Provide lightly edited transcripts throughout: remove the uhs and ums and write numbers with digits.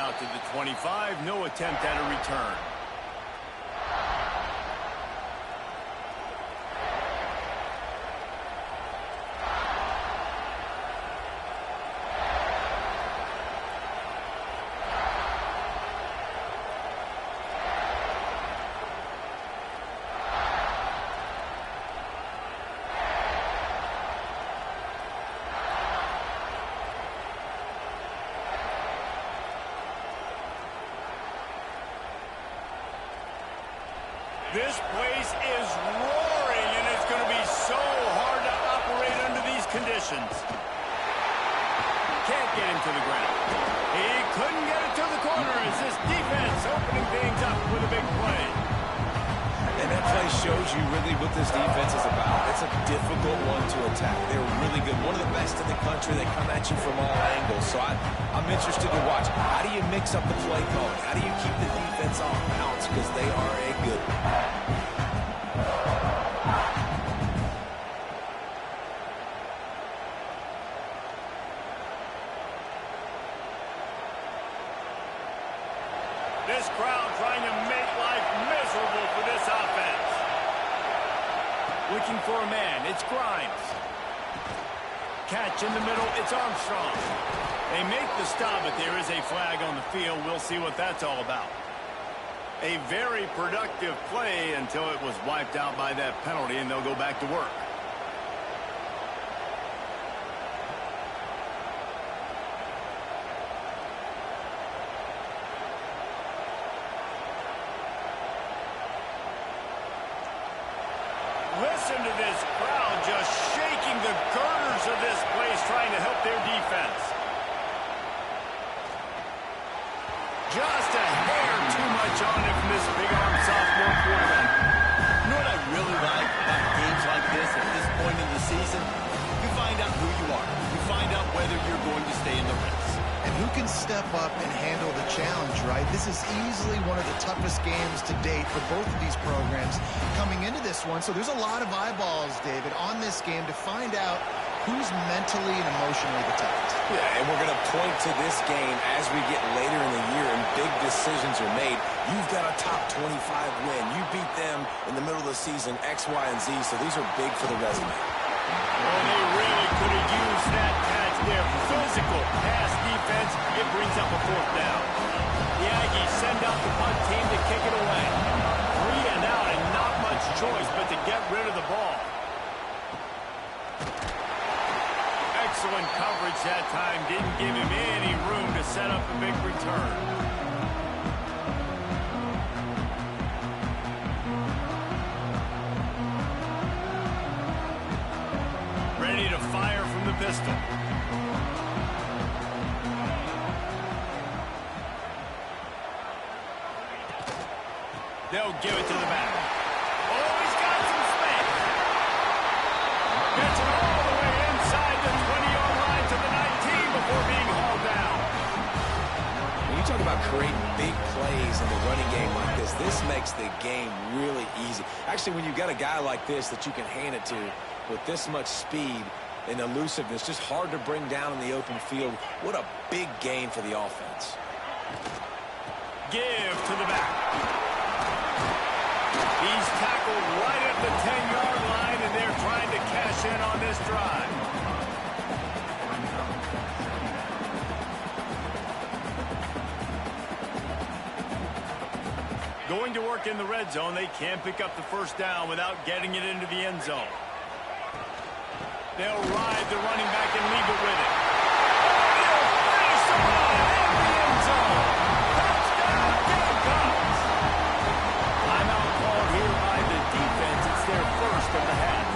out to the 25. No attempt at a return. This place is roaring, and it's going to be so hard to operate under these conditions. Can't get him to the ground. He couldn't get it to the corner as this defense opening things up with a big play. And that play shows you really what this defense is about. It's a difficult one to attack. They're really good. One of the best in the country. They come at you from all angles. So I'm interested to watch. How do you mix up the play calling? How do you keep the defense off balance? Because they are a good one. This crowd trying to make life miserable for this offense. Looking for a man, it's Grimes. Catch in the middle, it's Armstrong. They make the stop, but there is a flag on the field. We'll see what that's all about. A very productive play until it was wiped out by that penalty, and they'll go back to work. Listen to this crowd just shaking the girders of this place, trying to help their defense. Just a hair too much on it from this big-arm sophomore quarterback. You know what I really like about games like this at this point in the season? You find out who you are. You find out whether you're going to stay in the race. And who can step up and handle the challenge, right? This is easily one of the toughest games to date for both of these programs coming into this one. So there's a lot of eyeballs, David, on this game to find out who's mentally and emotionally the toughest. Yeah, and we're going to point to this game as we get later in the year and big decisions are made. You've got a top 25 win. You beat them in the middle of the season, X, Y, and Z, so these are big for the resume. Well, they really could have used that catch there. Physical pass defense. It brings up a fourth down. The Aggies send out the punt team to kick it away. 3 and out and not much choice but to get rid of the ball. Excellent coverage that time. Didn't give him any room to set up a big return. Ready to fire from the pistol. They'll give it to the back. Oh, he's got some space. Gets it all the way inside the 20-yard line to the 19 before being hauled down. When you talk about creating big plays in the running game like this makes the game really easy. Actually, when you've got a guy like this that you can hand it to with this much speed and elusiveness, just hard to bring down in the open field. What a big gain for the offense. Give to the back. He's tackled right at the 10-yard line, and they're trying to cash in on this drive. Going to work in the red zone. They can't pick up the first down without getting it into the end zone. They'll ride the running back and leave it with it. They'll finish the run in the end zone. Touchdown, Gamecocks. Timeout called here by the defense. It's their first of the half.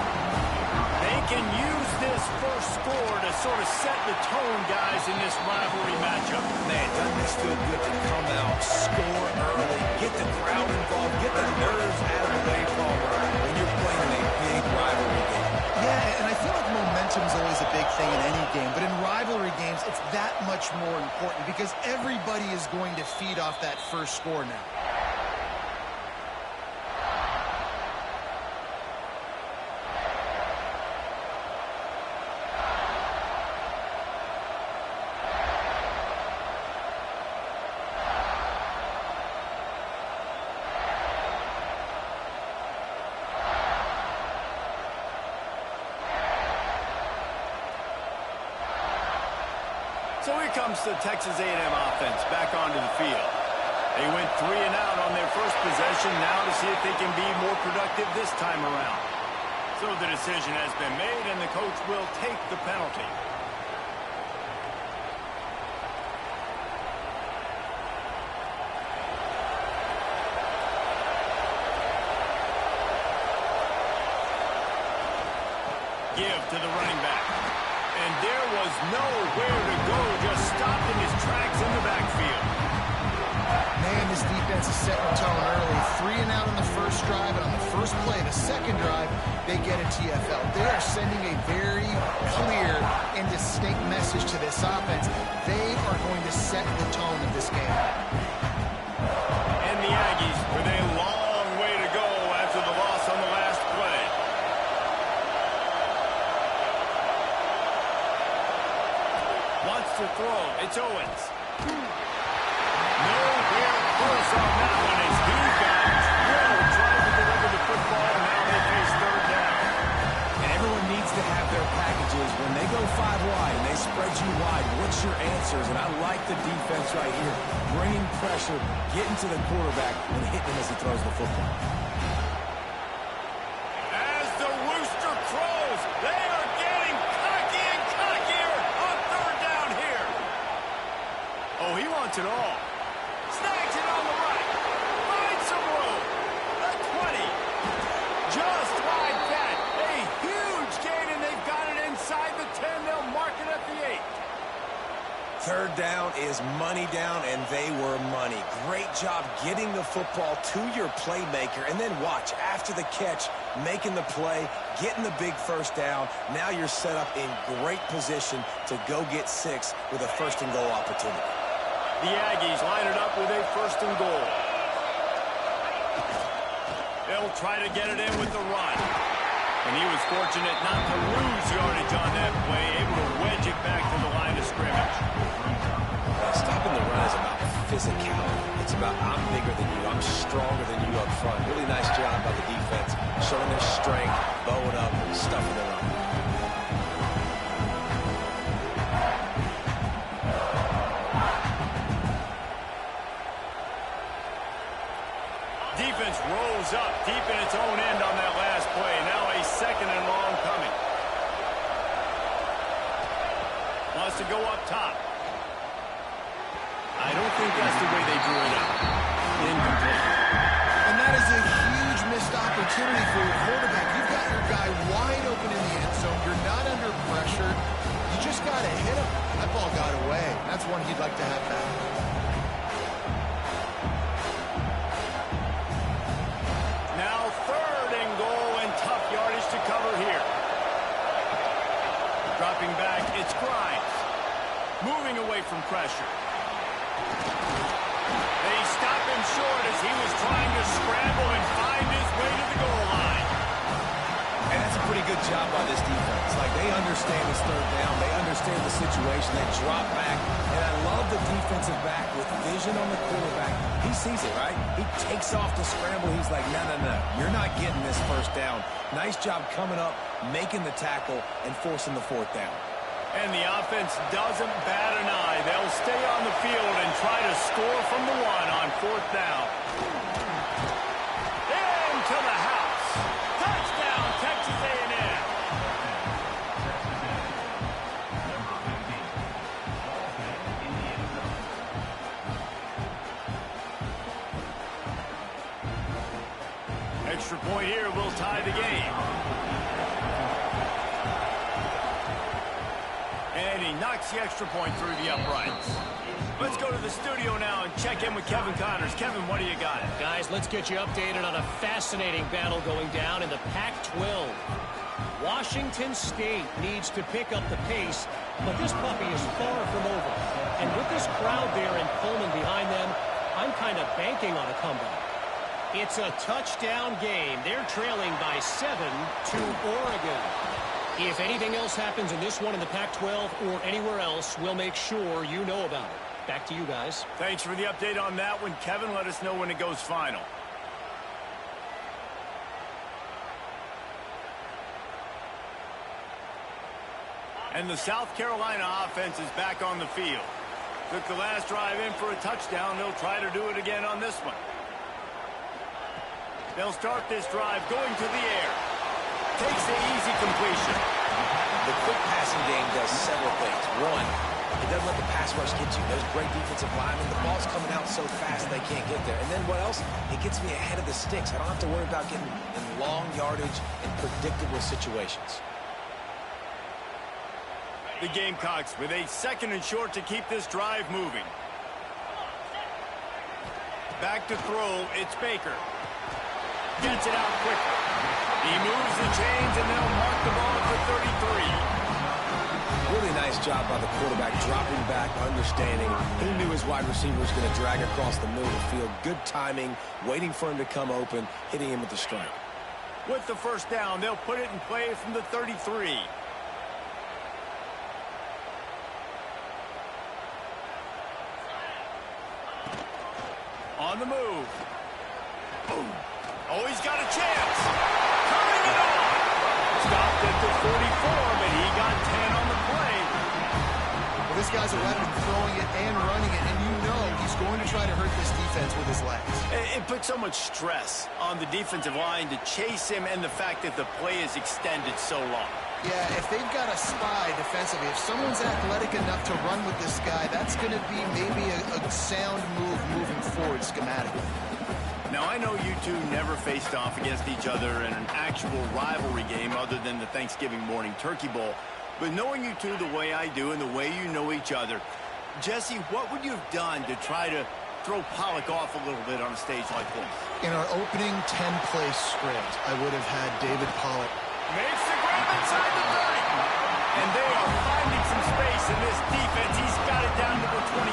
They can use this first score to sort of set the tone, guys, in this rivalry matchup. Man, doesn't this feel good to come out, score early, get the crowd involved, get the nerves out of the way, Palmer, when you're playing in a big rivalry game. Yeah, and I feel like momentum is always a big thing in any game, but in rivalry games, it's that much more important because everybody is going to feed off that first score now. So here comes the Texas A&M offense back onto the field. They went 3 and out on their first possession, now to see if they can be more productive this time around. So the decision has been made, and the coach will take the penalty. Give to the running back. And there was nowhere to go, just stopped in his tracks in the backfield. Man, this defense is setting the tone early. 3 and out on the first drive, and on the first play, the second drive, they get a TFL. They are sending a very clear and distinct message to this offense. They are going to set the tone of this game. And the Aggies with a long way to go after the loss on the last play. Wants to throw. It's Owens. Nowhere close on that one as these guys really trying to deliver the football. Now they face third down. And everyone needs to have their packages. When they go 5 wide and they spread you wide, what's your answers? And I like the defense right here. Bringing pressure, getting to the quarterback, and hitting him as he throws the football. As the rooster crows, they are getting cocky and cockier on third down here. Oh, he wants it all. Snags it on the right. Finds some room. The 20. Just like that. A huge gain, and they've got it inside the 10. They'll mark it at the 8. Third down is money down, and they were money. Great job getting the football to your playmaker, and then watch, after the catch, making the play, getting the big first down. Now you're set up in great position to go get 6 with a first and goal opportunity. The Aggies line it up with a first and goal. They'll try to get it in with the run. And he was fortunate not to lose yardage on that play, able to wedge it back to the line of scrimmage. Stopping the run is about physicality. It's about I'm bigger than you, I'm stronger than you up front. Really nice job by the defense, showing their strength, bowing up, stuffing the run. Defense rolls up deep in its own end on that last play. Now a second and long coming. Wants to go up top. I don't think that's the way they drew it up. Incomplete. And that is a huge missed opportunity for your quarterback. You've got your guy wide open in the end zone. You're not under pressure. You just got to hit him. That ball got away. That's one he'd like to have back. Now third and goal, and tough yardage to cover here. Dropping back, it's Grimes. Moving away from pressure. They stop him short as he was trying to scramble and find his way to the goal line. And that's a pretty good job by this defense. Like, they understand this third down. They understand the situation. They drop back. And I love the defensive back with vision on the quarterback. He sees it, right? He takes off the scramble. He's like, no, no, no. You're not getting this first down. Nice job coming up, making the tackle, and forcing the fourth down. And the offense doesn't bat an eye. They'll stay on the field and try to score from the 1 on fourth down. Into the house. Touchdown, Texas A&M. Extra point here will tie the game. And he knocks the extra point through the uprights. Let's go to the studio now and check in with Kevin Connors. Kevin, what do you got? Guys, let's get you updated on a fascinating battle going down in the Pac-12. Washington State needs to pick up the pace, but this puppy is far from over. And with this crowd there in Pullman behind them, I'm kind of banking on a comeback. It's a touchdown game. They're trailing by 7 to Oregon. If anything else happens in this one in the Pac-12 or anywhere else, we'll make sure you know about it. Back to you guys. Thanks for the update on that one, Kevin. Let us know when it goes final. And the South Carolina offense is back on the field. Took the last drive in for a touchdown. They'll try to do it again on this one. They'll start this drive going to the air. Takes the easy completion. The quick passing game does several things. One, it doesn't let the pass rush get you. There's great defensive linemen. The ball's coming out so fast they can't get there. And then what else? It gets me ahead of the sticks. I don't have to worry about getting in long yardage and predictable situations. The Gamecocks with a 2nd and short to keep this drive moving. Back to throw, it's Baker. Gets it out quickly. He moves the chains and they'll mark the ball for 33. Really nice job by the quarterback, dropping back, understanding. He knew his wide receiver was going to drag across the middle of the field. Good timing, waiting for him to come open, hitting him with the strike. With the first down, they'll put it in play from the 33. On the move. Boom. Oh, he's got a chance. Coming it on. Stopped at the 44, but he got 10 on the play. Well, this guy's a weapon throwing it and running it, and you know he's going to try to hurt this defense with his legs. It puts so much stress on the defensive line to chase him and the fact that the play is extended so long. Yeah, if they've got a spy defensively, if someone's athletic enough to run with this guy, that's going to be maybe a sound move moving forward schematically. Now, I know you two never faced off against each other in an actual rivalry game other than the Thanksgiving morning turkey bowl. But knowing you two the way I do and the way you know each other, Jesse, what would you have done to try to throw Pollock off a little bit on a stage like this? In our opening 10-play script, I would have had David Pollock. Makes the grab inside the 30. And they are finding some space in this defense. He's got it down to the 25.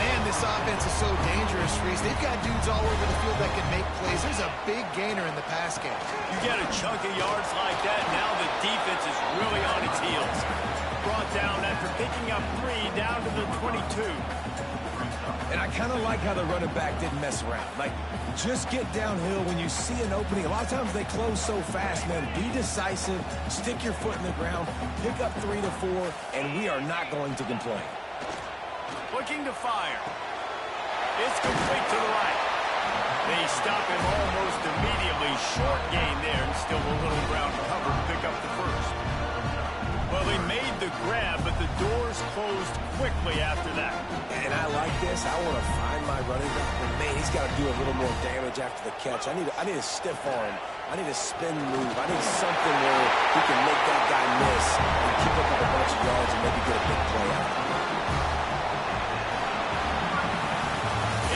Man, this offense is so dangerous, Reese. They've got dudes all over the field that can make plays. There's a big gainer in the pass game. You get a chunk of yards like that, now the defense is really on its heels. Brought down after picking up 3 down to the 22. And I kind of like how the running back didn't mess around. Like, just get downhill when you see an opening. A lot of times they close so fast, man. Be decisive, stick your foot in the ground, pick up 3 to 4, and we are not going to complain. Looking to fire. It's complete to the right. They stop him almost immediately. Short gain there, and still a little ground cover to pick up the first. Well, they made the grab, but the doors closed quickly after that. And I like this. I want to find my running back, but man, he's got to do a little more damage after the catch. I need a stiff arm. I need a spin move. I need something where he can make that guy miss and keep up with a bunch of yards and maybe get a big play out.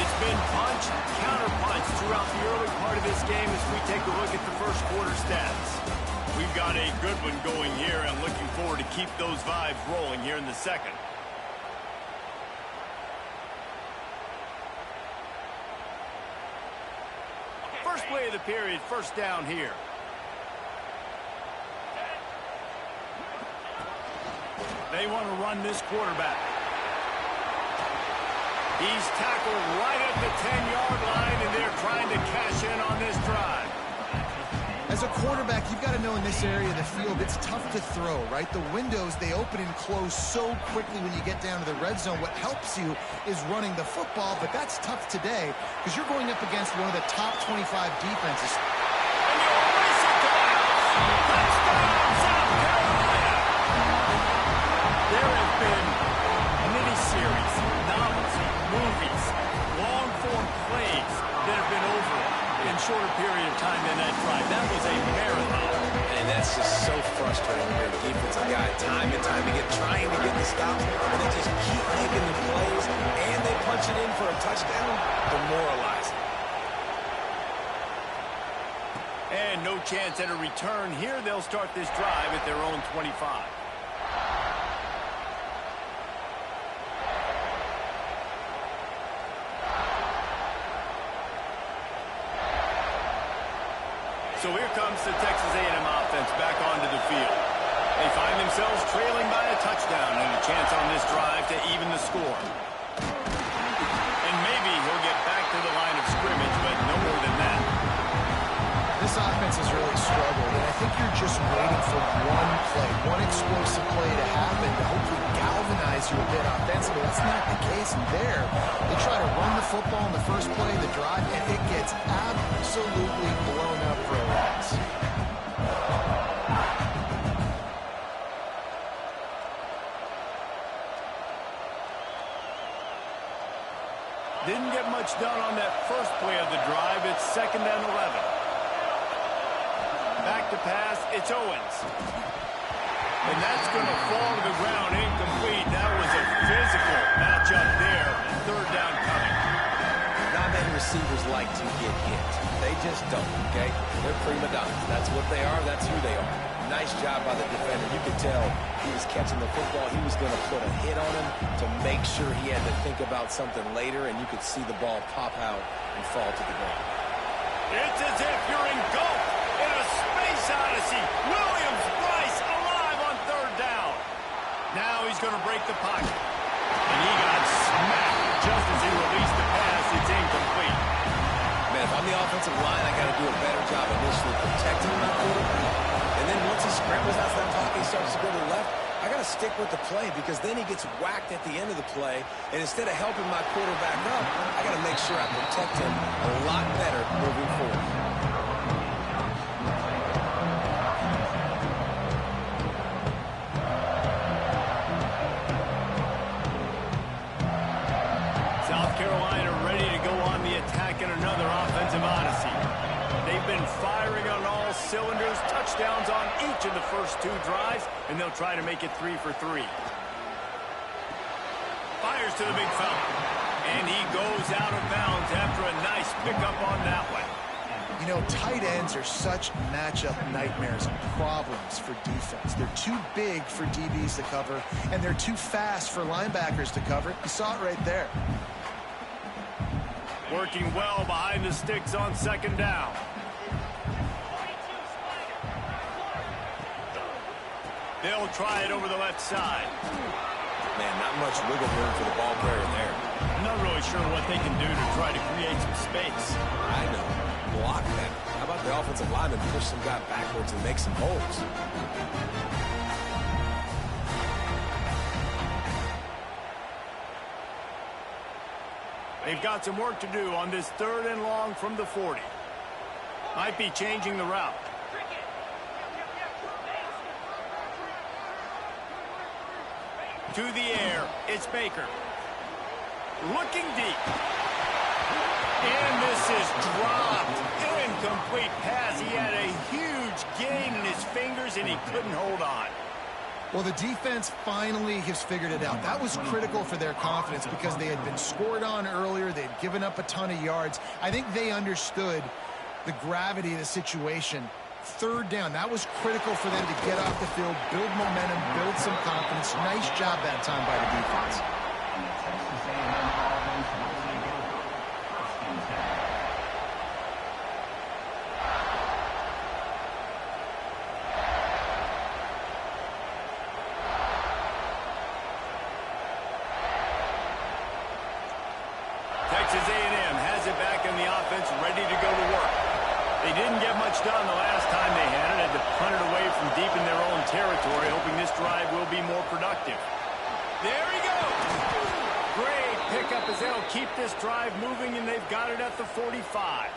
It's been punch, counter-punch throughout the early part of this game as we take a look at the first quarter stats. We've got a good one going here and looking forward to keep those vibes rolling here in the second. First play of the period, first down here. They want to run this quarterback. He's tackled right at the 10-yard line, and they're trying to cash in on this drive. As a quarterback, you've got to know in this area of the field, it's tough to throw, right? The windows, they open and close so quickly when you get down to the red zone. What helps you is running the football, but that's tough today because you're going up against one of the top 25 defenses. And you'll race it to the house. Touchdown, South Carolina. There have been miniseries, novels, movies, long-form plays that have been over in shorter period of time than that drive. That was a marathon. And that's just so frustrating when you're a defensive guy. Time and time again, trying to get the stops, and they just keep making the plays, and they punch it in for a touchdown. Demoralizing. And no chance at a return here. They'll start this drive at their own 25. So here comes the Texas A&m offense back onto the field. They find themselves trailing by a touchdown and a chance on this drive to even the score. And maybe he'll get back to the line of scrimmage, but no more than that. This offense has really struggled, and I think you're just waiting for one play, one explosive play to happen to hopefully galvanize you a bit offensively. That's not the case there. They try to run the football in the first play of the drive, and it gets absolutely blown up for a loss. Didn't get much done on that first play of the drive. It's 2nd and 11. Back to pass, it's Owens. And that's going to fall to the ground incomplete. That was a physical matchup there. 3rd down coming. Not many receivers like to get hit. They just don't, okay? They're prima donnas. That's what they are. That's who they are. Nice job by the defender. You could tell he was catching the football. He was going to put a hit on him to make sure he had to think about something later, and you could see the ball pop out and fall to the ground. It's as if you're engulfed in a space odyssey. Williams-Brice alive on 3rd down. Now he's going to break the pocket. And he got smacked just as he released the pass. It's incomplete. Man, if I'm the offensive line, I got to do a better job initially protecting my quarterback. And then once he scrambles out of that pocket, he starts to go to the left, I got to stick with the play because then he gets whacked at the end of the play. And instead of helping my quarterback up, I got to make sure I protect him a lot better moving forward. South Carolina ready to go on the attack in another offensive odyssey. They've been firing on all cylinders, touchdowns on each of the first 2 drives, and they'll try to make it 3 for 3. Fires to the big foul, and he goes out of bounds after a nice pickup on that one. You know, tight ends are such matchup nightmares and problems for defense. They're too big for DBs to cover, and they're too fast for linebackers to cover. You saw it right there. Working well behind the sticks on 2nd down. They'll try it over the left side. Man, not much wiggle room for the ball carrier there. I'm not really sure what they can do to try to create some space. I know. Block that. How about the offensive lineman push some guy backwards and make some holes? They've got some work to do on this 3rd and long from the 40. Might be changing the route. To the air, it's Baker. Looking deep. And this is dropped. Incomplete pass. He had a huge gain in his fingers, and he couldn't hold on. Well, the defense finally has figured it out. That was critical for their confidence because they had been scored on earlier. They had given up a ton of yards. I think they understood the gravity of the situation. 3rd down, that was critical for them to get off the field, build momentum, build some confidence. Nice job that time by the defense. Texas A&M has it back in the offense, ready to go to work. They didn't get much done the last time they had it. Had to punt it away from deep in their own territory, hoping this drive will be more productive. There he goes. Great pickup as they'll keep this drive moving, and they've got it at the 45.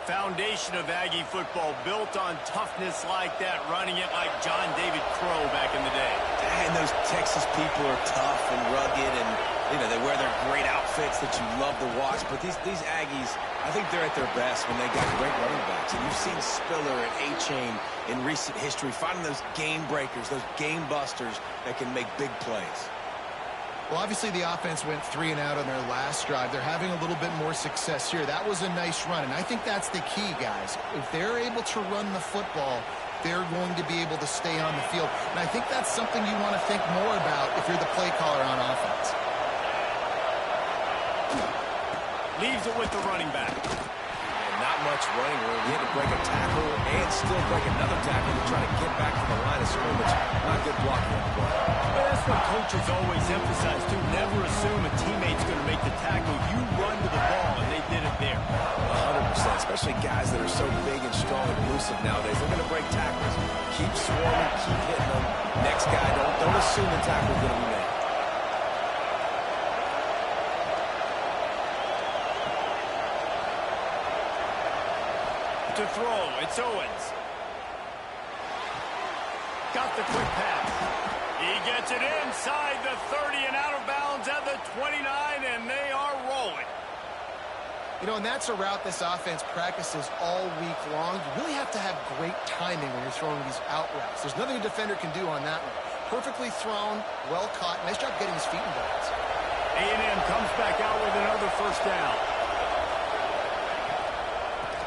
Foundation of Aggie football built on toughness like that, running it like John David Crow back in the day. And those Texas people are tough and rugged, and you know they wear their great outfits that you love to watch. But these Aggies, I think they're at their best when they got great running backs. And you've seen Spiller and A-Chain in recent history finding those game breakers, those game busters that can make big plays. Well, obviously the offense went 3 and out on their last drive. They're having a little bit more success here. That was a nice run, and I think that's the key, guys. If they're able to run the football, they're going to be able to stay on the field. And I think that's something you want to think more about if you're the play caller on offense. Leaves it with the running back. And not much running room. He had to break a tackle and still break another tackle to try to get back to the line of scrimmage. Not good blocking on the play. Well, that's what coaches always emphasize, too. Never assume a teammate's going to make the tackle. You run to the ball, and they did it there. 100%. especially guys that are so big and strong and elusive nowadays. They're going to break tackles. Keep swarming, keep hitting them. Next guy, don't assume the tackle's going to be made. To throw, it's Owens. Got the quick pass. He gets it inside the 30 and out of bounds at the 29, and they are rolling. You know, and that's a route this offense practices all week long. You really have to have great timing when you're throwing these out routes. There's nothing a defender can do on that one. Perfectly thrown, well caught. Nice job getting his feet in bounds. A&M comes back out with another first down.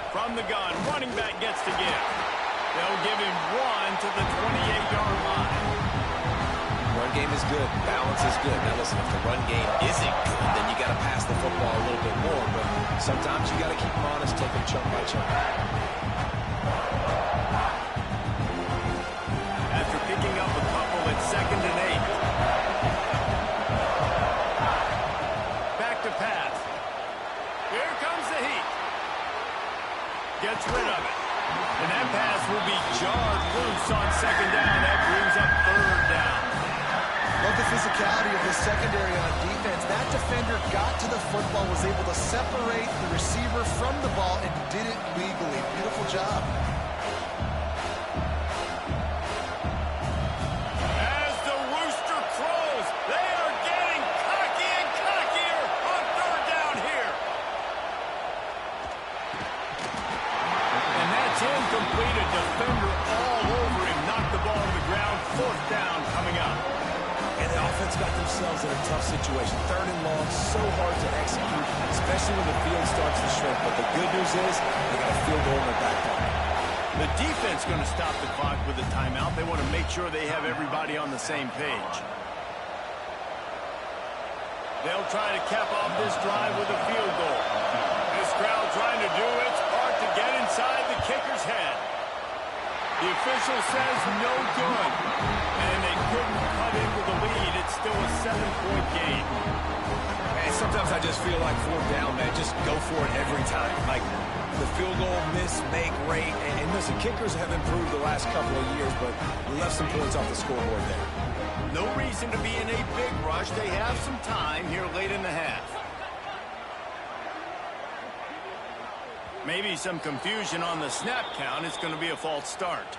From the gun, running back gets to give. They'll give him one to the 28-yard line. Run game is good. Balance is good. Now listen, if the run game isn't good, then you got to pass the football a little bit more. But sometimes you got to keep them honest, take them chunk by chunk. After picking up a couple, it's 2nd and 8. Back to pass. Here comes the heat. Gets rid of it. And that pass will be jarred loose on 2nd down. That brings up 3rd down. Love the physicality of the secondary on defense. That defender got to the football, was able to separate the receiver from the ball, and did it legally. Beautiful job. As the rooster crows, they are getting cocky and cockier on 3rd down here. And that's incomplete. A defender all over him. Knocked the ball to the ground. 4th down coming up. And the offense got themselves in a tough situation. 3rd and long, so hard to execute, especially when the field starts to shrink. But the good news is they got a field goal in their back pocket. The defense going to stop the clock with a timeout. They want to make sure they have everybody on the same page. They'll try to cap off this drive with a field goal. This crowd trying to do its part to get inside the kicker's head. The official says no good. And they couldn't cut into the lead. It's still a 7-point game. And sometimes I just feel like 4th down, man, just go for it every time. Like the field goal, miss, make, rate. And listen, kickers have improved the last couple of years, but we left some points off the scoreboard there. No reason to be in a big rush. They have some time here late in the half. Maybe some confusion on the snap count. It's going to be a false start.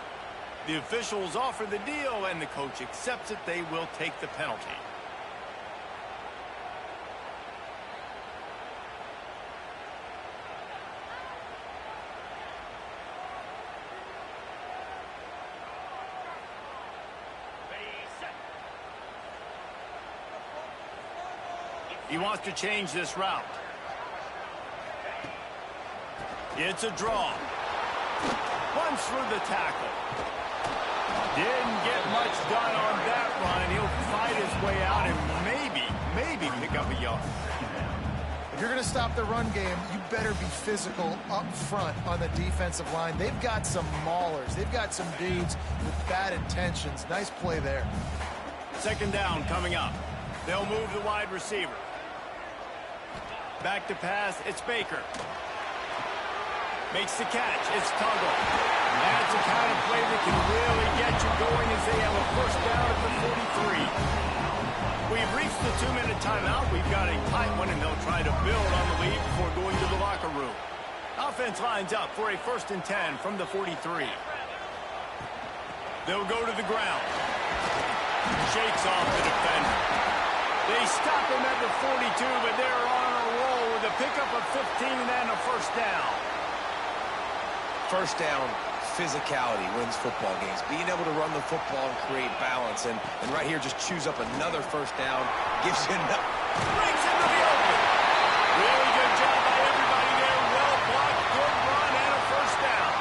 The officials offer the deal, and the coach accepts it. They will take the penalty. He wants to change this route. It's a draw. Runs through the tackle. Didn't get much done on that run. He'll fight his way out and maybe pick up a yard. If you're going to stop the run game, you better be physical up front on the defensive line. They've got some maulers. They've got some dudes with bad intentions. Nice play there. 2nd down coming up. They'll move the wide receiver. Back to pass. It's Baker. Makes the catch. It's Tuggle. That's the kind of play that can really get you going as they have a first down at the 43. We've reached the 2-minute timeout. We've got a tight one, and they'll try to build on the lead before going to the locker room. Offense lines up for a 1st and 10 from the 43. They'll go to the ground. Shakes off the defender. They stop him at the 42, but they're on a roll with a pickup of 15 and a first down. First down, physicality wins football games. Being able to run the football and create balance. And right here, just choose up another first down. Gives you enough. Brings him to the open. Really good job by everybody there. Well blocked, good run, and a first down.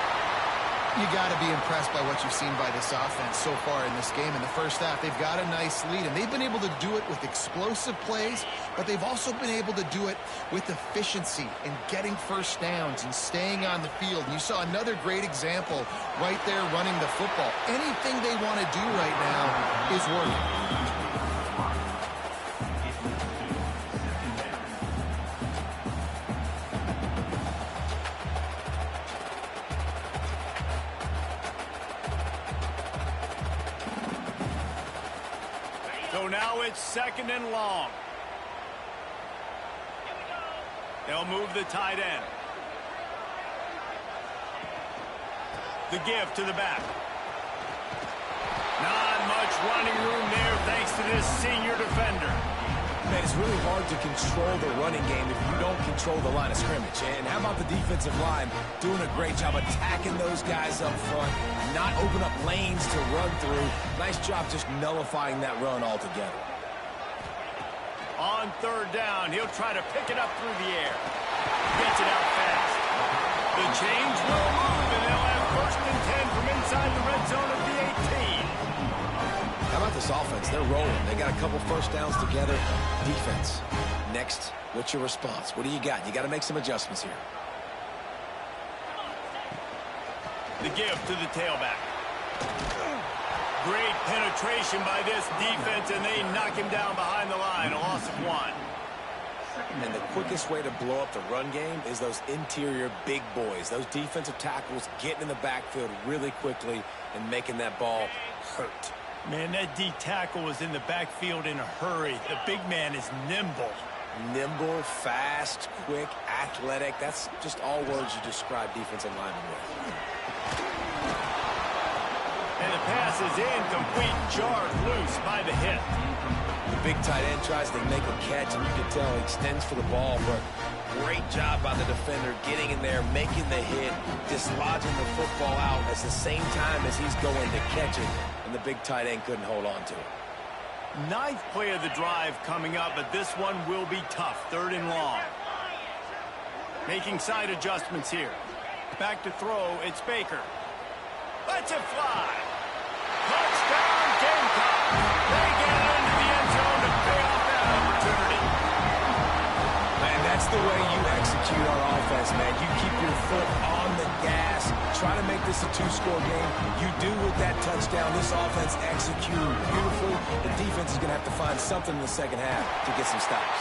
You got to be impressed by what you've seen by this offense so far in this game. In the first half, they've got a nice lead, and they've been able to do it with explosive plays, but they've also been able to do it with efficiency and getting first downs and staying on the field. And you saw another great example right there running the football. Anything they want to do right now is working. it's 2nd and long. They'll move the tight end. The give to the back. Not much running room there thanks to this senior defender. Man, it's really hard to control the running game if you don't control the line of scrimmage. And how about the defensive line doing a great job attacking those guys up front, not open up lanes to run through. Nice job just nullifying that run altogether. On 3rd down, he'll try to pick it up through the air. Gets it out fast. The change will move, and they'll have 1st and 10 from inside the red zone of the 18. How about this offense? They're rolling. They got a couple 1st downs together. Defense. Next, what's your response? What do you got? You got to make some adjustments here. The give to the tailback. Great penetration by this defense, and they knock him down behind the line. A loss of 1. And the quickest way to blow up the run game is those interior big boys. Those defensive tackles getting in the backfield really quickly and making that ball hurt. Man, that D tackle was in the backfield in a hurry. The big man is nimble. Nimble, fast, quick, athletic. That's just all words you describe defensive linemen with. And the pass is incomplete, jarred loose by the hit. The big tight end tries to make a catch, and you can tell he extends for the ball, but great job by the defender getting in there, making the hit, dislodging the football out at the same time as he's going to catch it, and the big tight end couldn't hold on to it. 9th play of the drive coming up, but this one will be tough. 3rd and long. Making side adjustments here. Back to throw, it's Baker. Lets it fly. Touchdown, Gamecocks. They get it into the end zone to pay off that opportunity. Man, that's the way you execute on offense, man. You keep your foot on the gas. Try to make this a 2-score game. You do with that touchdown. This offense executed beautifully. The defense is going to have to find something in the 2nd half to get some stops.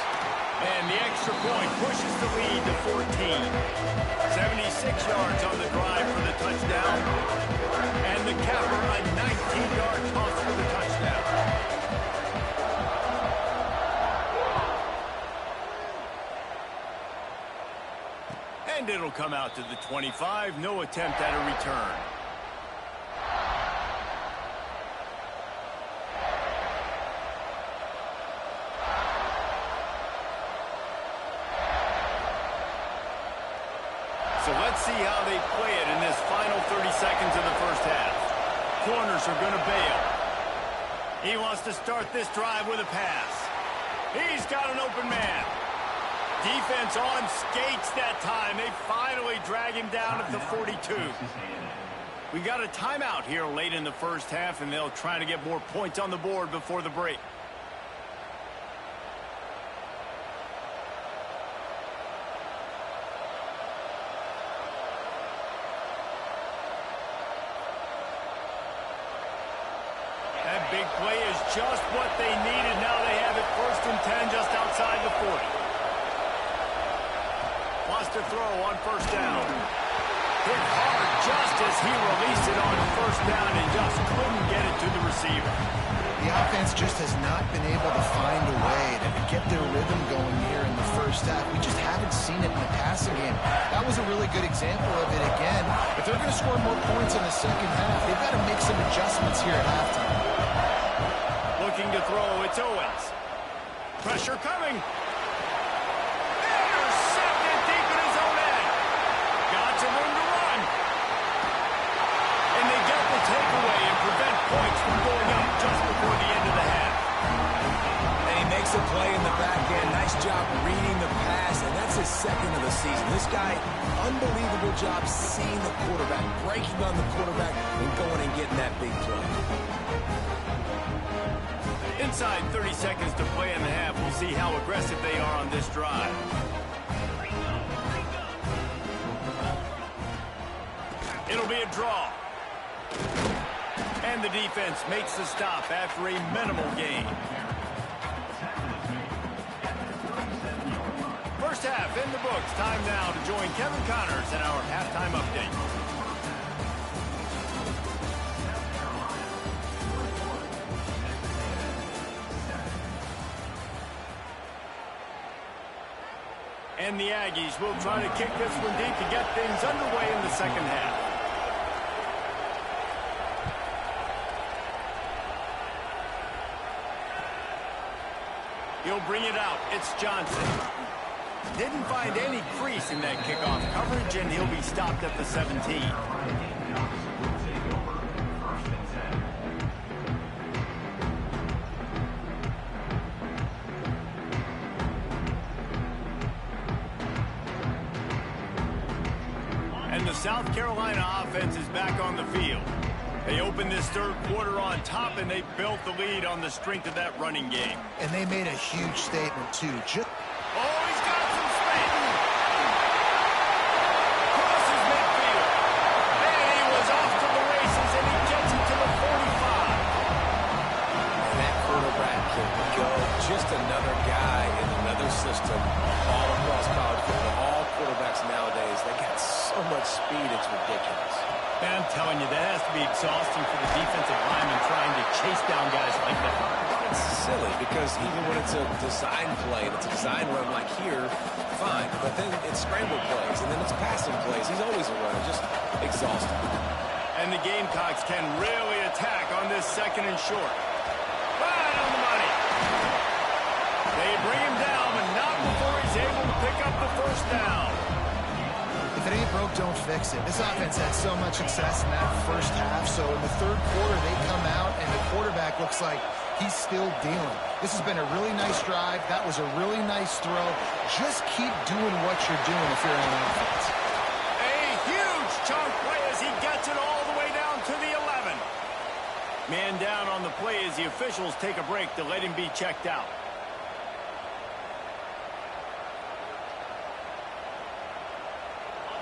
And the extra point pushes the lead to 14. 76 yards on the drive for the touchdown. And the capper, a 19-yard toss for the touchdown. And it'll come out to the 25. No attempt at a return. So let's see how they play it in this final 30 seconds of the 1st half. Corners are going to bail. He wants to start this drive with a pass. He's got an open man. Defense on skates that time. They finally drag him down at the 42. We got a timeout here late in the 1st half, and they'll try to get more points on the board before the break. Big play is just what they needed. Now they have it 1st and 10 just outside the 40. Wants to throw on 1st down. Hit hard just as he released it on 1st down and just couldn't get it to the receiver. The offense just has not been able to find a way to get their rhythm going here in the 1st half. We just haven't seen it in the passing game. That was a really good example of it again. If they're going to score more points in the 2nd half, they've got to make some adjustments here at halftime. Looking to throw, it's Owens. Pressure coming. Intercepted deep in his own end. Got some room to run. And they got the takeaway and prevent points from going up just before the end of the half. And he makes a play in the back end. Nice job reading the pass, and that's his 2nd of the season. This guy, unbelievable job seeing the quarterback, breaking on the quarterback, and going and getting that big play. Inside 30 seconds to play in the half. We'll see how aggressive they are on this drive. It'll be a draw. And the defense makes the stop after a minimal gain. 1st half in the books. Time now to join Kevin Connors in our halftime update. And the Aggies will try to kick this one deep to get things underway in the second half. He'll bring it out. It's Johnson. Didn't find any crease in that kickoff coverage, and he'll be stopped at the 17. And the South Carolina offense is back on the field. They opened this third quarter on top, and they built the lead on the strength of that running game. And they made a huge statement, too. Oh, he's got some space. Crosses midfield. And he was off to the races, and he gets it to the 45. And that quarterback can go. Just another guy in another system all across college football. All quarterbacks nowadays, they got so much speed, it's ridiculous. And I'm telling you, that has to be exhausting for the defensive lineman trying to chase down guys like that. It's silly because even when it's a design play and it's a design run like here, fine. But then it's scramble plays and then it's passing plays. He's always a runner, just exhausting. And the Gamecocks can really attack on this second and short. Right on the money. They bring him down, but not before he's able to pick up the first down. If it ain't broke, don't fix it. This offense had so much success in that first half, so in the third quarter, they come out, and the quarterback looks like he's still dealing. This has been a really nice drive. That was a really nice throw. Just keep doing what you're doing if you're on offense. A huge chunk play as he gets it all the way down to the 11. Man down on the play as the officials take a break to let him be checked out.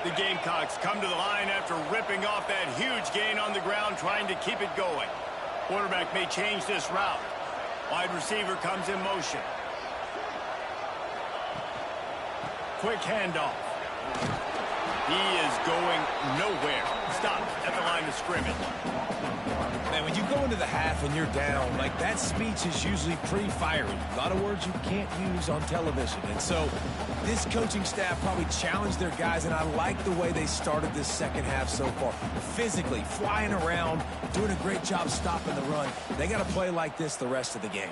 The Gamecocks come to the line after ripping off that huge gain on the ground, trying to keep it going. Quarterback may change this route. Wide receiver comes in motion. Quick handoff. He is going nowhere. Stopped at the line of scrimmage. Man, when you go into the half and you're down, like that speech is usually pretty fiery. A lot of words you can't use on television. And so this coaching staff probably challenged their guys, and I like the way they started this second half so far. Physically, flying around, doing a great job stopping the run. They got to play like this the rest of the game.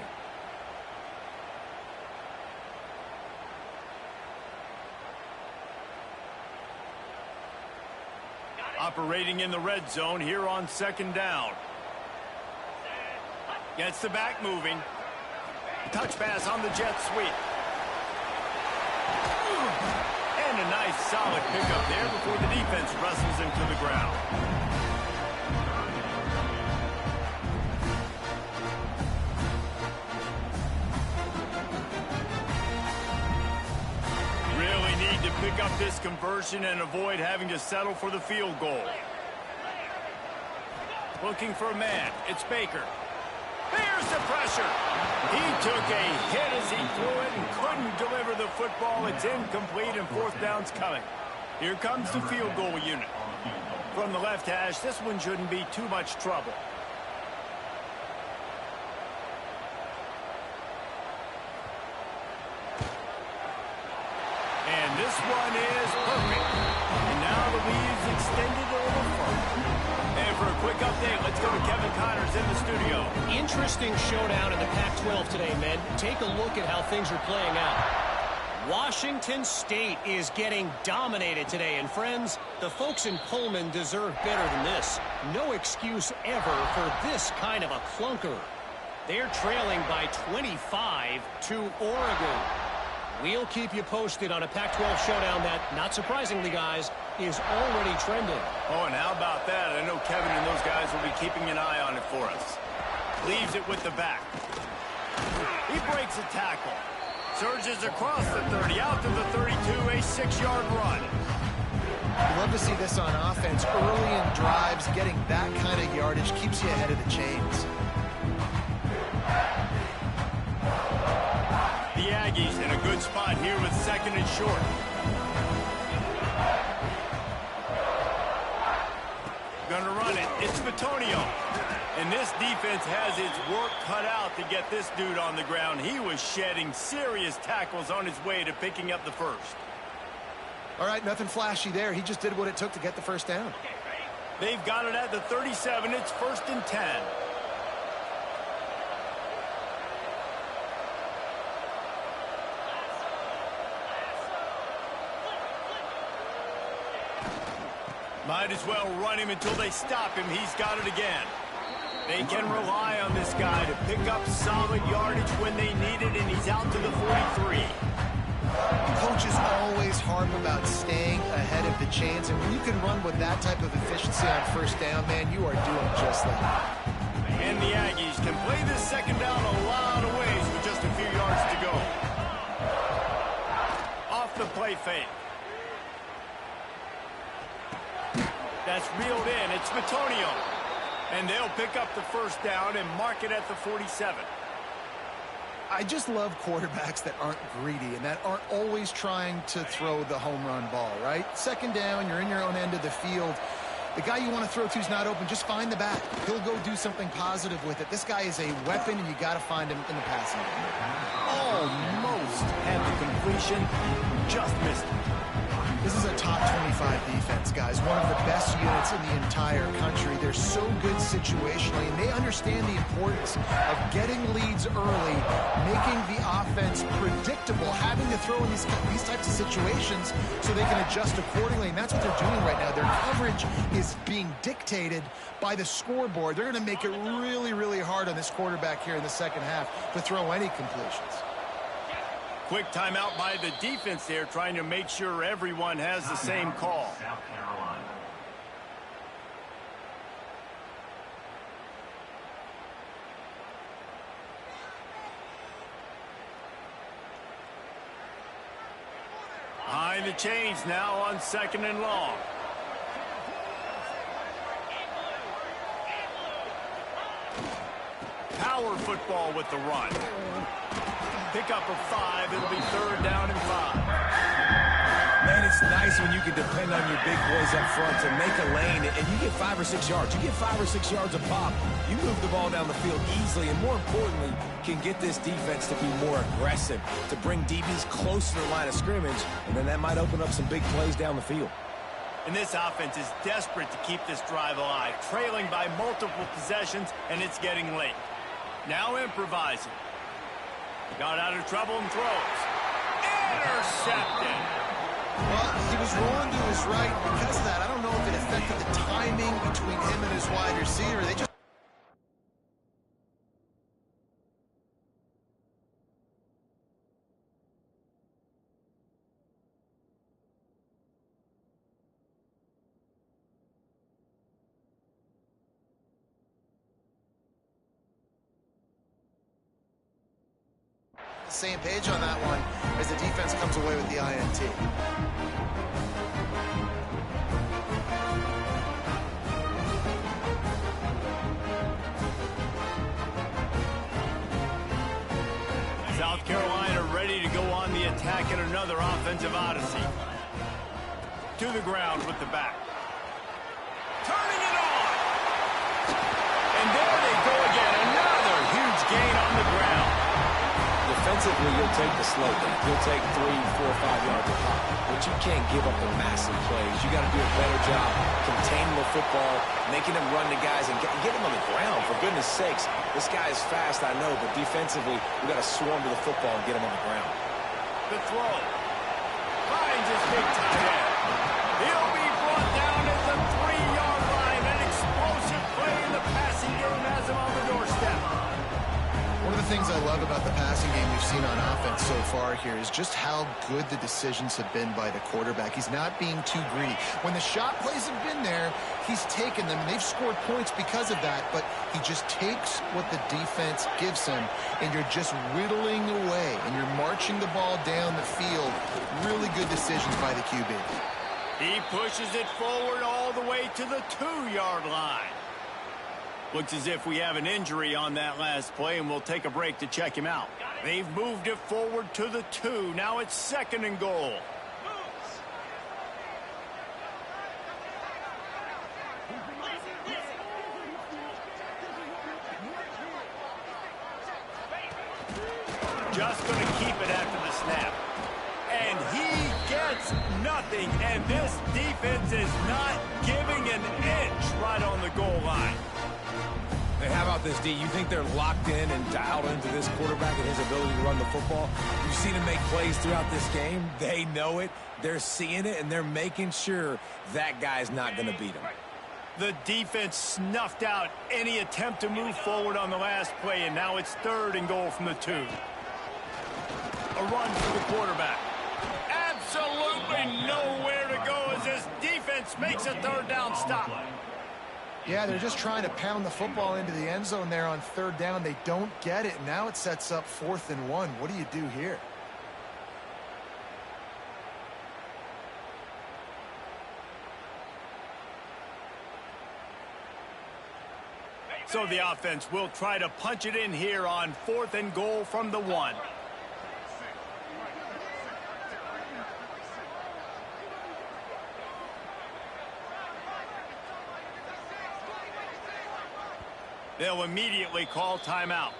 Operating in the red zone here on second down. Gets the back moving. Touch pass on the jet sweep. And a nice solid pickup there before the defense wrestles him to the ground. Really need to pick up this conversion and avoid having to settle for the field goal. Looking for a man. It's Baker. There's the pressure. He took a hit as he threw it and couldn't deliver the football. It's incomplete and fourth down's coming. Here comes the field goal unit. From the left hash, this one shouldn't be too much trouble. And this one is perfect. And now the lead's extended a little further. And for a quick update, let's go to Kevin Connors in the studio. Interesting showdown in the Pac-12 today, men. Take a look at how things are playing out. Washington State is getting dominated today. And friends, the folks in Pullman deserve better than this. No excuse ever for this kind of a clunker. They're trailing by 25 to Oregon. We'll keep you posted on a Pac-12 showdown that, not surprisingly, guys, is already trending. Oh, and how about that? I know Kevin and those guys will be keeping an eye on it for us. Leaves it with the back. He breaks a tackle. Surges across the 30, out to the 32, a 6-yard run. You love to see this on offense. Early in drives, getting that kind of yardage keeps you ahead of the chains. The Aggies in a good spot here with second and short. Gonna run it. It's Bitonio. And this defense has its work cut out to get this dude on the ground. He was shedding serious tackles on his way to picking up the first. All right, nothing flashy there. He just did what it took to get the first down. They've got it at the 37. It's 1st and 10. Might as well run him until they stop him. He's got it again. They can rely on this guy to pick up solid yardage when they need it, and he's out to the 43. Coaches always harp about staying ahead of the chains, and when you can run with that type of efficiency on first down, man, you are doing just that. And the Aggies can play this second down a lot of ways with just a few yards to go. Off the play fake. That's reeled in. It's Matonio. And they'll pick up the first down and mark it at the 47. I just love quarterbacks that aren't greedy and that aren't always trying to throw the home run ball, right? Second down, you're in your own end of the field. The guy you want to throw to is not open. Just find the back. He'll go do something positive with it. This guy is a weapon, and you got to find him in the passing game. Almost had the completion. Just missed it. This is a top 25 defense, guys. One of the best units in the entire country. They're so good situationally, and they understand the importance of getting leads early, making the offense predictable, having to throw in these types of situations so they can adjust accordingly, and that's what they're doing right now. Their coverage is being dictated by the scoreboard. They're going to make it really, really hard on this quarterback here in the second half to throw any completions. Quick timeout by the defense there, trying to make sure everyone has the same call. South Carolina. Behind the chains now on 2nd and long. Power football with the run. Pick up of 5. It'll be 3rd down and 5. Man, it's nice when you can depend on your big boys up front to make a lane, and you get 5 or 6 yards. You get 5 or 6 yards a pop. You move the ball down the field easily, and more importantly, can get this defense to be more aggressive, to bring DBs close to the line of scrimmage, and then that might open up some big plays down the field. And this offense is desperate to keep this drive alive, trailing by multiple possessions, and it's getting late. Now improvising. Got out of trouble and throws. Intercepted. Well, he was rolling to his right. Because of that, I don't know if it affected the timing between him and his wide receiver. They just... same page on that one as the defense comes away with the INT. South Carolina ready to go on the attack in another offensive odyssey. To the ground with the back. Turning it on. And there they go again. Another huge gain on the ground. Defensively, you'll take the slow down. You'll take 3, 4, 5 yards a pop. But you can't give up the massive plays. You got to do a better job containing the football, making them run to guys, and get them on the ground. For goodness sakes, this guy is fast, I know, but defensively, we got to swarm to the football and get him on the ground. The throw. Finds his big tight end. He'll be brought down at the 3-yard line. An explosive play in the passing game has him on the doorstep. One of the things I love about the passing game we've seen on offense so far here is just how good the decisions have been by the quarterback. He's not being too greedy. When the shot plays have been there, he's taken them. They've scored points because of that, but he just takes what the defense gives him, and you're just whittling away, and you're marching the ball down the field. Really good decisions by the QB. He pushes it forward all the way to the 2-yard line. Looks as if we have an injury on that last play, and we'll take a break to check him out. They've moved it forward to the 2. Now it's 2nd and goal. Just going to keep it after the snap. And he gets nothing, and this defense is not giving an inch right on the goal line. Hey, how about this, D? You think they're locked in and dialed into this quarterback and his ability to run the football? You've seen him make plays throughout this game. They know it. They're seeing it, and they're making sure that guy's not going to beat him. The defense snuffed out any attempt to move forward on the last play, and now it's 3rd and goal from the 2. A run for the quarterback. Absolutely nowhere to go as this defense makes a 3rd down stop. Yeah, they're just trying to pound the football into the end zone there on 3rd down. They don't get it. Now it sets up 4th and 1. What do you do here? So the offense will try to punch it in here on 4th and goal from the 1. They'll immediately call timeout.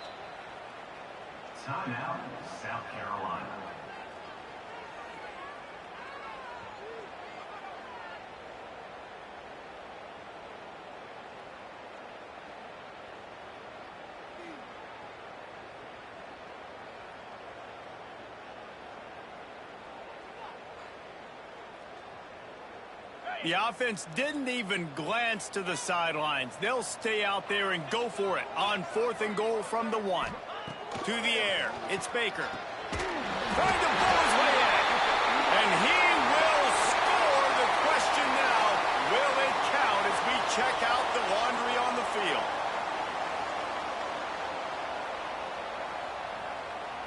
Timeout, South Carolina. The offense didn't even glance to the sidelines. They'll stay out there and go for it on 4th and goal from the 1. To the air, it's Baker. Trying to pull his way in. And he will score. The question now, will it count as we check out the laundry on the field?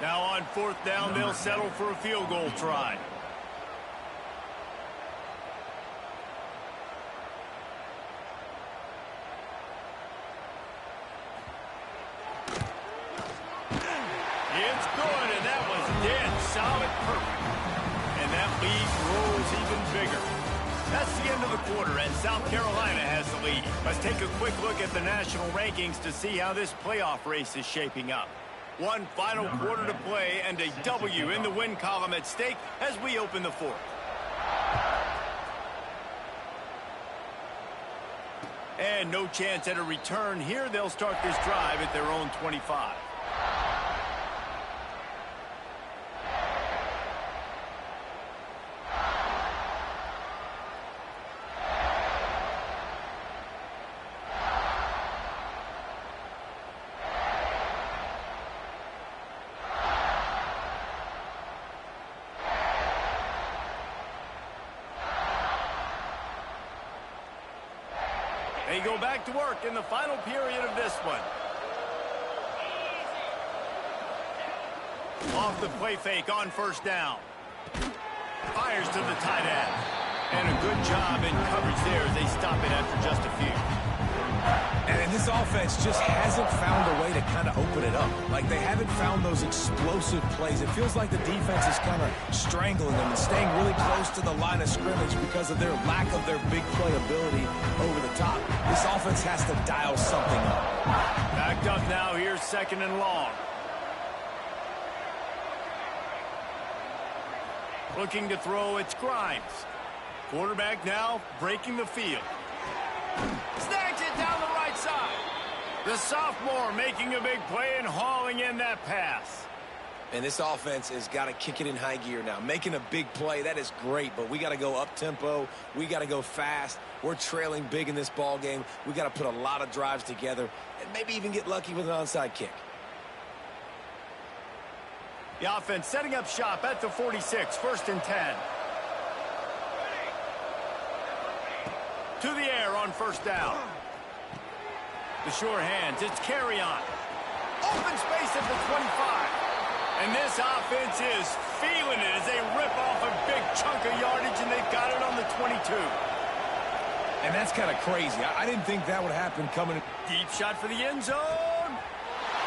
Now on 4th down, they'll settle for a field goal try. It's good, and that was dead solid perfect. And that lead grows even bigger. That's the end of the quarter, and South Carolina has the lead. Let's take a quick look at the national rankings to see how this playoff race is shaping up. One final quarter to play, and a W in the win column at stake as we open the 4th. And no chance at a return here. They'll start this drive at their own 25. They go back to work in the final period of this one. Off the play fake on 1st down. Fires to the tight end. And a good job in coverage there as they stop it after just a few. And this offense just hasn't found a way to kind of open it up. Like, they haven't found those explosive plays. It feels like the defense is kind of strangling them and staying really close to the line of scrimmage because of their lack of their big play ability over the top. This offense has to dial something up. Backed up now. Here's 2nd and long. Looking to throw, it's Grimes. Quarterback now breaking the field. Snags it down the right side. The sophomore making a big play and hauling in that pass. And this offense has got to kick it in high gear now. Making a big play, that is great, but we got to go up-tempo. We got to go fast. We're trailing big in this ball game. We got to put a lot of drives together and maybe even get lucky with an onside kick. The offense setting up shop at the 46, 1st and 10. To the air on 1st down. The sure hands, it's carry on. Open space at the 25. And this offense is feeling it as they rip off a big chunk of yardage, and they've got it on the 22. And that's kind of crazy. I didn't think that would happen coming. Deep shot for the end zone.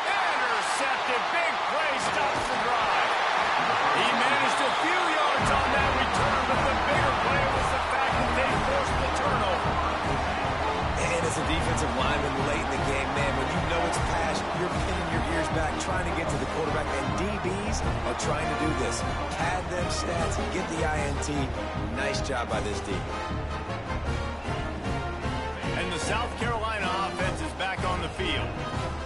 Intercepted. Big play stops the drive. He managed a few yards on that return, but the bigger play was the fact that they forced the turnover. And as a defensive lineman late in the game, man, when you know it's defense pass, you're pinning your ears back, trying to get to the quarterback, and DBs are trying to do this. Pad them stats, get the INT. Nice job by this D. And the South Carolina offense is back on the field.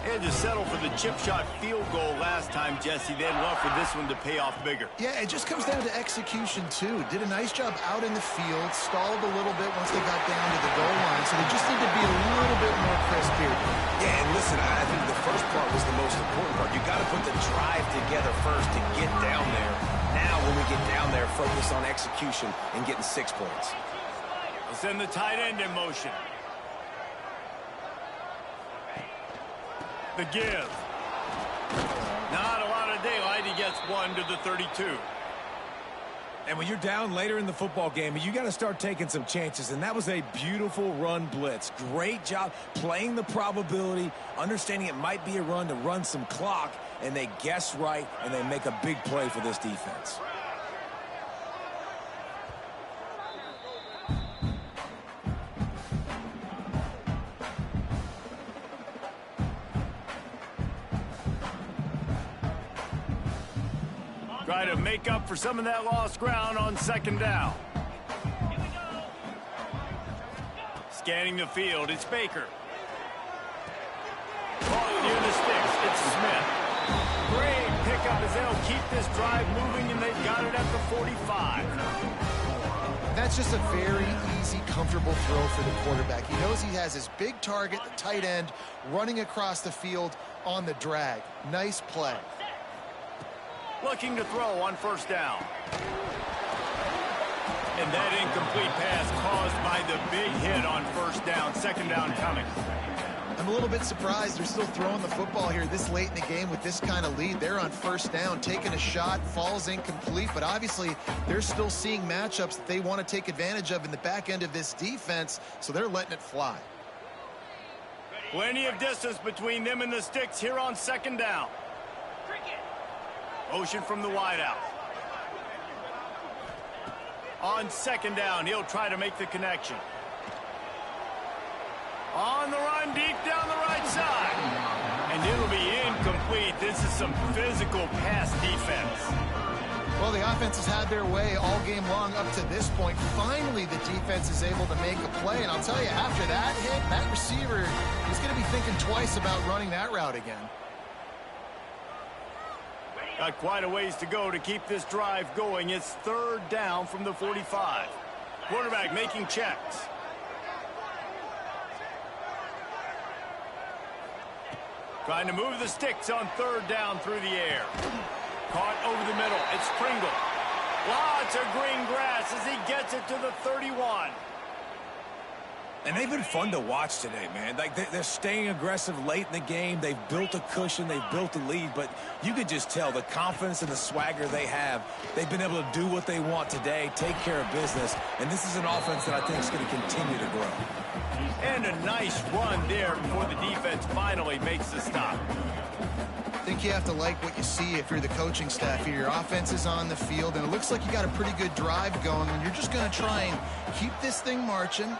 They had to settle for the chip shot field goal last time, Jesse. They'd love for this one to pay off bigger. Yeah, it just comes down to execution, too. Did a nice job out in the field, stalled a little bit once they got down to the goal line, so they just need to be a little bit more crisp here. Yeah, and listen, I think the first part was the most important part. You got to put the drive together first to get down there. Now, when we get down there, focus on execution and getting 6 points. They'll send the tight end in motion. The give. Not a lot of daylight. He gets one to the 32. And when you're down later in the football game, you got to start taking some chances. And that was a beautiful run blitz. Great job playing the probability, understanding it might be a run to run some clock, and they guess right, and they make a big play for this defense. Try to make up for some of that lost ground on second down. Scanning the field, it's Baker. Ball near the sticks, it's Smith. Great pickup as they'll keep this drive moving, and they've got it at the 45. That's just a very easy, comfortable throw for the quarterback. He knows he has his big target, the tight end, running across the field on the drag. Nice play. Looking to throw on first down. And that incomplete pass caused by the big hit on first down. Second down coming. I'm a little bit surprised they're still throwing the football here this late in the game with this kind of lead. They're on first down, taking a shot, falls incomplete, but obviously they're still seeing matchups that they want to take advantage of in the back end of this defense, so they're letting it fly. Plenty of distance between them and the sticks here on second down. Motion from the wideout. On second down, he'll try to make the connection. On the run, deep down the right side. And it'll be incomplete. This is some physical pass defense. Well, the offense has had their way all game long up to this point. Finally, the defense is able to make a play. And I'll tell you, after that hit, that receiver is going to be thinking twice about running that route again. Got quite a ways to go to keep this drive going. It's third down from the 45. Quarterback making checks. Trying to move the sticks on third down through the air. Caught over the middle. It's Pringle. Lots of green grass as he gets it to the 31. And they've been fun to watch today, man. Like they're staying aggressive late in the game. They've built a cushion. They've built a lead. But you could just tell the confidence and the swagger they have. They've been able to do what they want today, take care of business. And this is an offense that I think is going to continue to grow. And a nice run there before the defense finally makes the stop. I think you have to like what you see if you're the coaching staff here. Your offense is on the field, and it looks like you got a pretty good drive going. And you're just going to try and keep this thing marching.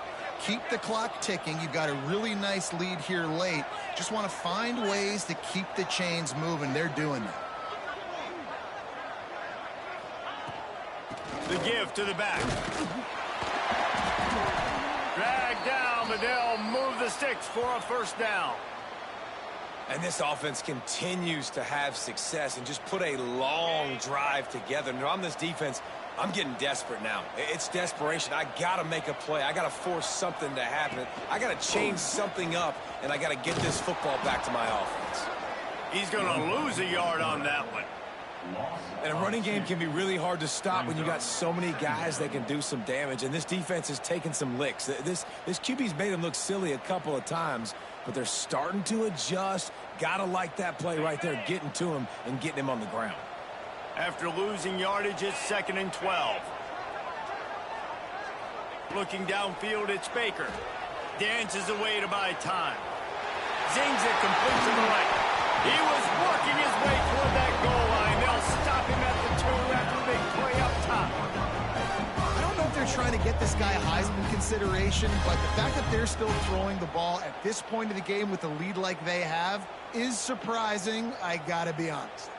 Keep the clock ticking. You've got a really nice lead here late. Just want to find ways to keep the chains moving. They're doing that. The give to the back. Drag down, but they'll move the sticks for a first down. And this offense continues to have success and just put a long drive together. And on this defense, I'm getting desperate now. It's desperation. I got to make a play. I got to force something to happen. I got to change something up, and I got to get this football back to my offense. He's going to lose a yard on that one. And a running game can be really hard to stop when you got so many guys that can do some damage. And this defense is taking some licks. This QB's made them look silly a couple of times, but they're starting to adjust. Got to like that play right there, getting to him and getting him on the ground. After losing yardage, it's 2nd and 12. Looking downfield, it's Baker. Dances away to buy time. Zings it complete to the right. He was working his way toward that goal line. They'll stop him at the 2 after a big play up top. I don't know if they're trying to get this guy Heisman consideration, but the fact that they're still throwing the ball at this point of the game with a lead like they have is surprising, I gotta be honest.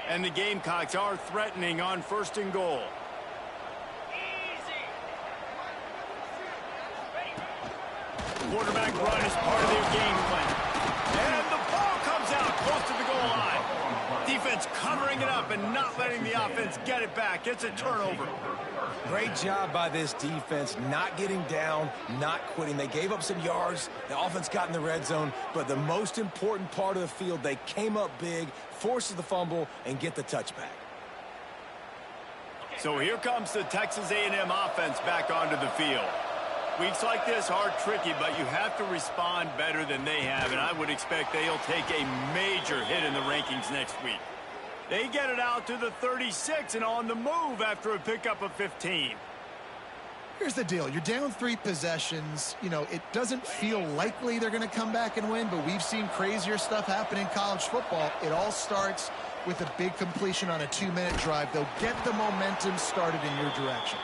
And the Gamecocks are threatening on 1st and goal. Quarterback run is part of their game plan. And the ball comes out close to the goal line. Defense covering it up and not letting the offense get it back. It's a turnover. Great job by this defense, not getting down, not quitting. They gave up some yards. The offense got in the red zone, but the most important part of the field, they came up big, forces the fumble, and get the touchback. So here comes the Texas A&M offense back onto the field. Weeks like this are tricky, but you have to respond better than they have, and I would expect they'll take a major hit in the rankings next week. They get it out to the 36 and on the move after a pickup of 15. Here's the deal. You're down 3 possessions. You know, it doesn't feel likely they're going to come back and win, but we've seen crazier stuff happen in college football. It all starts with a big completion on a 2-minute drive. They'll get the momentum started in your direction.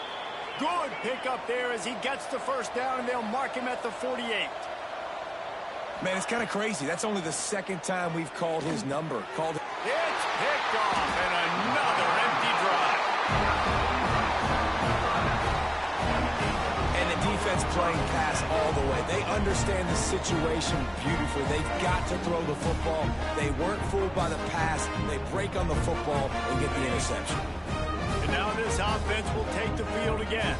Good pickup there as he gets the first down, and they'll mark him at the 48. Man, it's kind of crazy. That's only the 2nd time we've called his number. It's picked off, and another empty drive. And the defense playing pass all the way. They understand the situation beautifully. They've got to throw the football. They weren't fooled by the pass. They break on the football and get the interception. And now this offense will take the field again.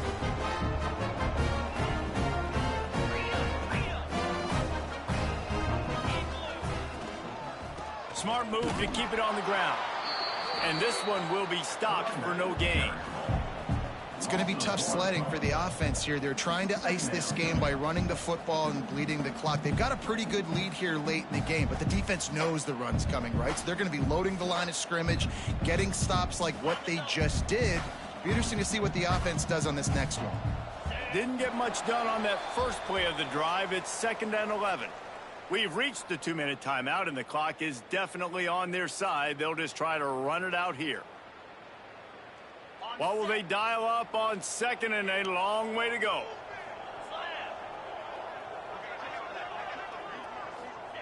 Smart move to keep it on the ground. And this one will be stopped for no gain. It's going to be tough sledding for the offense here. They're trying to ice this game by running the football and bleeding the clock. They've got a pretty good lead here late in the game, but the defense knows the run's coming, right? So they're going to be loading the line of scrimmage, getting stops like what they just did. Be interesting to see what the offense does on this next one. Didn't get much done on that first play of the drive. It's 2nd and 11. We've reached the 2-minute timeout, and the clock is definitely on their side. They'll just try to run it out here. What will they dial up on 2nd and a long way to go?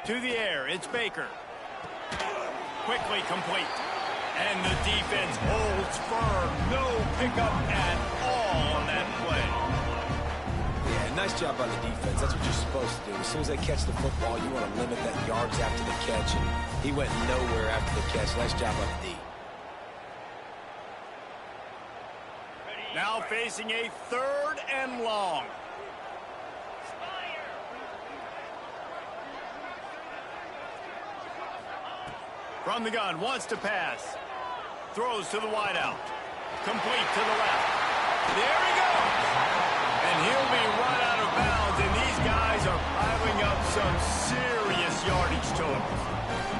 To the air, it's Baker. Quickly complete. And the defense holds firm. No pickup at all on that play. Yeah, nice job by the defense. That's what you're supposed to do. As soon as they catch the football, you want to limit that yards after the catch. And he went nowhere after the catch. Nice job by the D. Now facing a 3rd and long. From the gun, wants to pass. Throws to the wideout. Complete to the left. There he goes. And he'll be run out of bounds, and these guys are piling up some serious yardage totals.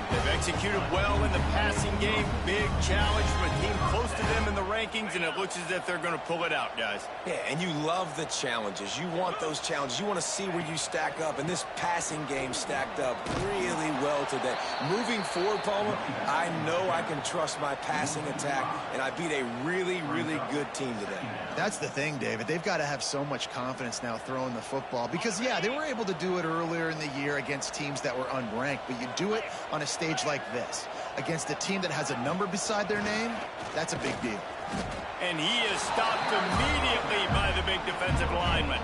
They've executed well in the passing game. Big challenge from a team close to them in the rankings, and it looks as if they're going to pull it out, guys. Yeah, and you love the challenges. You want those challenges. You want to see where you stack up, and this passing game stacked up really well today. Moving forward, Palmer, I know I can trust my passing attack, and I beat a really, really good team today. That's the thing, David. They've got to have so much confidence now throwing the football because, yeah, they were able to do it earlier in the year against teams that were unranked, but you do it on a stage like this against a team that has a number beside their name. That's a big deal. And he is stopped immediately by the big defensive lineman.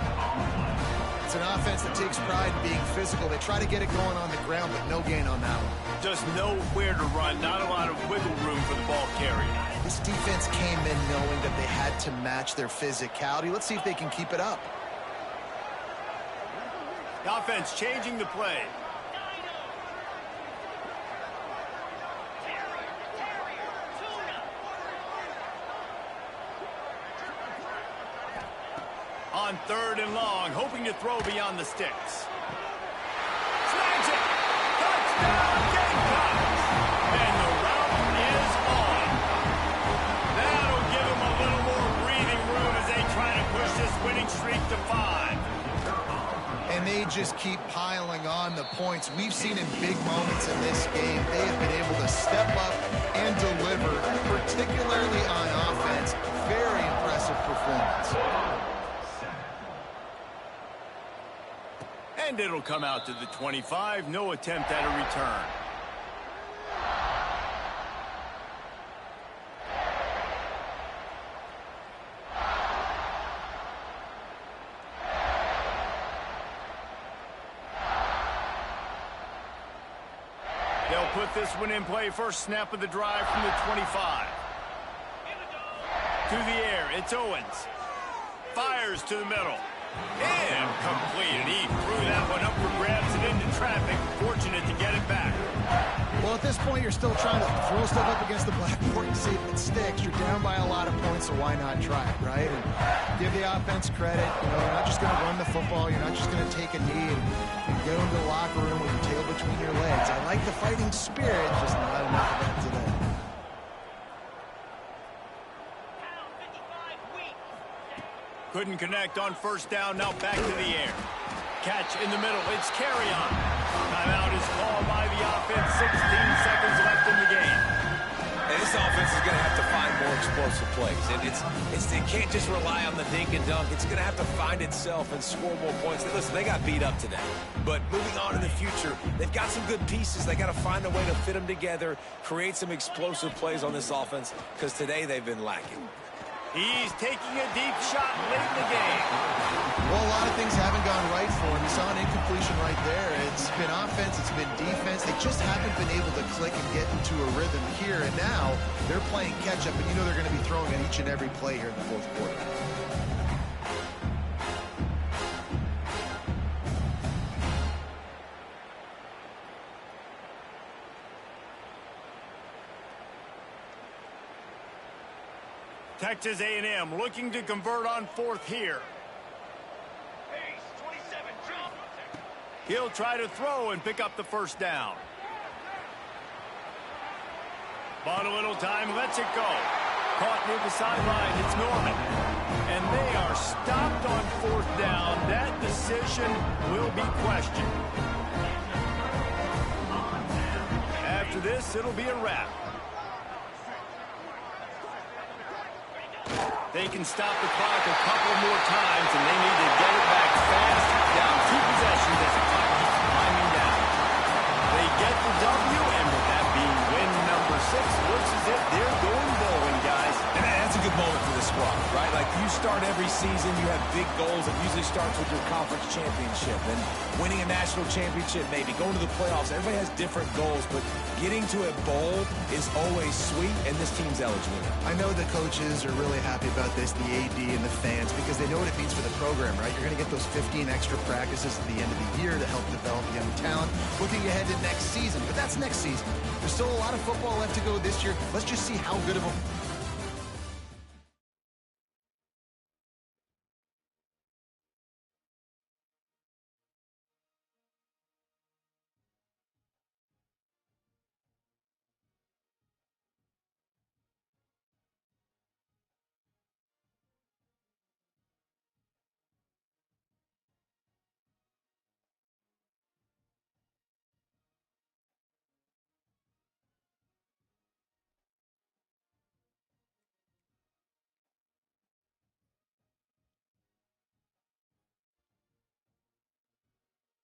It's an offense that takes pride in being physical. They try to get it going on the ground, but no gain on that one. Just know where to run, not a lot of wiggle room for the ball carrier. This defense came in knowing that they had to match their physicality. Let's see if they can keep it up. The offense changing the play. On 3rd and long, hoping to throw beyond the sticks. Snags it! Touchdown, Gamecocks! And the route is on. That'll give them a little more breathing room as they try to push this winning streak to 5. And they just keep piling on the points. We've seen in big moments in this game, they have been able to step up and deliver, particularly on offense. Very impressive. it'll come out to the 25. No attempt at a return. They'll put this one in play. First snap of the drive from the 25. To the air, it's Owens. Fires to the middle. And complete. And he threw that one up for grabs and into traffic. Fortunate to get it back. Well, at this point, you're still trying to throw stuff up against the blackboard and see if it sticks. You're down by a lot of points, so why not try it, right? And give the offense credit. You know, you're not just going to run the football. You're not just going to take a knee and go into the locker room with your tail between your legs. I like the fighting spirit, just not enough of that today. Couldn't connect on first down. Now back to the air. Catch in the middle. It's carry on. Timeout is called by the offense. 16 seconds left in the game. And this offense is going to have to find more explosive plays. And it can't just rely on the dink and dunk. It's going to have to find itself and score more points. Listen, they got beat up today. But moving on in the future, they've got some good pieces. They got to find a way to fit them together, create some explosive plays on this offense, because today they've been lacking. He's taking a deep shot late in the game. Well, a lot of things haven't gone right for him. You saw an incompletion right there. It's been offense, it's been defense. They just haven't been able to click and get into a rhythm here. And now they're playing catch-up, and you know they're going to be throwing at each and every play here in the fourth quarter. Texas A&M looking to convert on fourth here. He'll try to throw and pick up the first down. Bought a little time, lets it go. Caught near the sideline, it's Norman. And they are stopped on fourth down. That decision will be questioned. After this, it'll be a wrap. They can stop the clock a couple more times, and they need to get it back fast. Down 2 possessions as the clock keeps climbing down. They get the W, and with that being win number 6, looks as if they're going bowling, guys. And that's a good moment for the squad, right? Like, you start every season, you have big goals. It usually starts with your conference championship and winning a national championship, maybe going to the playoffs. Everybody has different goals, but getting to a bowl is always sweet, and this team's eligible. I know the coaches are really happy about this, the AD and the fans, because they know what it means for the program, right? You're going to get those 15 extra practices at the end of the year to help develop young talent. Looking ahead to next season, but that's next season. There's still a lot of football left to go this year. Let's just see how good of a